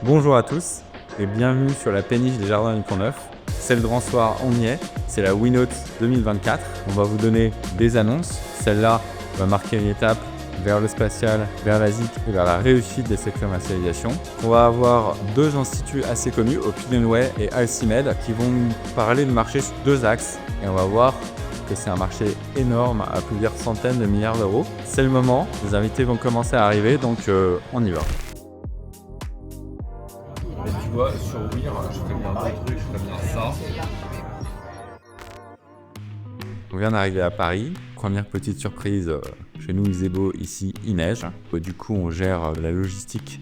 Bonjour à tous et bienvenue sur la péniche des Jardins du Pont-Neuf. C'est le grand soir, on y est. C'est la WeNote 2024. On va vous donner des annonces. Celle-là va marquer une étape vers le spatial, vers la ZIC et vers la réussite de cette commercialisation. On va avoir deux instituts assez connus, OpinionWay et Alcimed, qui vont nous parler de marché sur deux axes. Et on va voir que c'est un marché énorme à plusieurs centaines de milliards d'euros. C'est le moment, les invités vont commencer à arriver, donc on y va. Et tu vois, sur Weir, je ferais bien deux trucs, je ferais bien ça. On vient d'arriver à Paris. Première petite surprise, chez nous, Isebo, ici, il neige. Du coup, on gère la logistique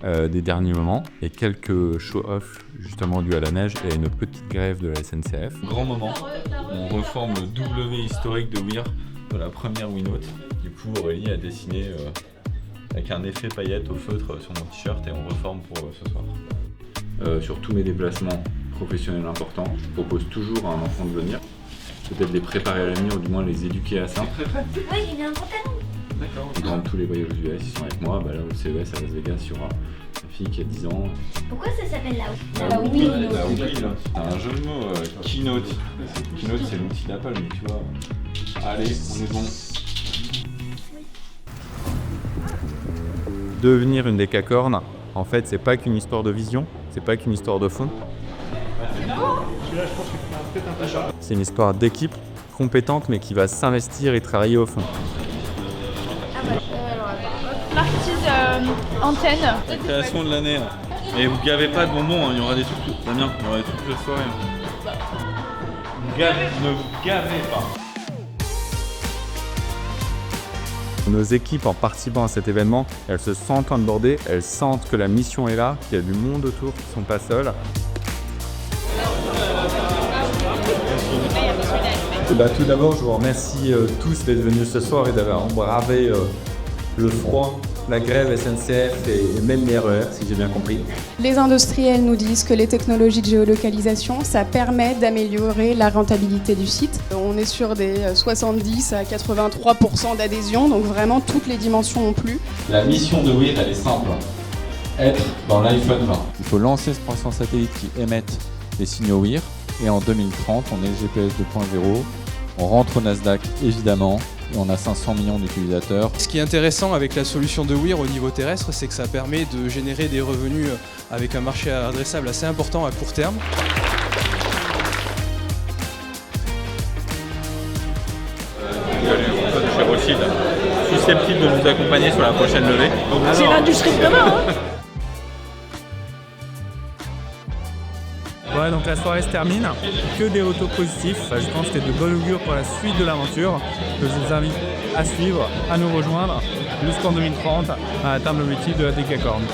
des derniers moments et quelques show-off justement dus à la neige et une petite grève de la SNCF. Grand moment, on reforme le W historique de Weir de la première WeNote. Du coup, Aurélie a dessiné avec un effet paillette au feutre sur mon t-shirt et on reforme pour ce soir. Sur tous mes déplacements professionnels importants, je propose toujours à un enfant de venir, peut-être les préparer à l'avenir ou du moins les éduquer à ça. Oui, j'ai bien un pantalon. D'accord. Dans tous les voyages aux US, ils sont avec moi. Là, au CES à Las Vegas, il y aura ma fille qui a 10 ans. Pourquoi ça s'appelle La WeNote. C'est un jeu de mots, Keynote. Keynote, c'est l'outil d'Apple, mais tu vois. Allez, on est bon. Devenir une décacorne, en fait, c'est pas qu'une histoire de vision, c'est pas qu'une histoire de fond. C'est une histoire d'équipe compétente, mais qui va s'investir et travailler au fond. L'artiste antenne. La création de l'année. Et vous gavez pas de bonbons, il y aura des trucs. Damien, il y aura des trucs de soirée. Ne vous gavez pas. Nos équipes, en participant à cet événement, elles se sentent onboardées, elles sentent que la mission est là, qu'il y a du monde autour, qu'ils ne sont pas seuls. Tout d'abord, je vous remercie tous d'être venus ce soir et d'avoir embravé le froid, la grève SNCF et même les RER, si j'ai bien compris. Les industriels nous disent que les technologies de géolocalisation, ça permet d'améliorer la rentabilité du site. On est sur des 70 à 83% d'adhésion, donc vraiment toutes les dimensions ont plu. La mission de Weir, elle est simple. Être dans l'iPhone 20. Il faut lancer ce 300 satellites qui émettent les signaux Weir. Et en 2030, on est le GPS 2.0. On rentre au Nasdaq, évidemment. Et on a 500 millions d'utilisateurs. Ce qui est intéressant avec la solution de Weir au niveau terrestre, c'est que ça permet de générer des revenus avec un marché adressable assez important à court terme. Chez Rothschild, susceptible de nous accompagner sur la prochaine levée. C'est l'industrie de demain, hein. Ouais, donc la soirée se termine, que des retours positifs. Je pense que c'est de bon augure pour la suite de l'aventure, que je vous invite à suivre, à nous rejoindre jusqu'en 2030 à atteindre l'objectif de la décacorne.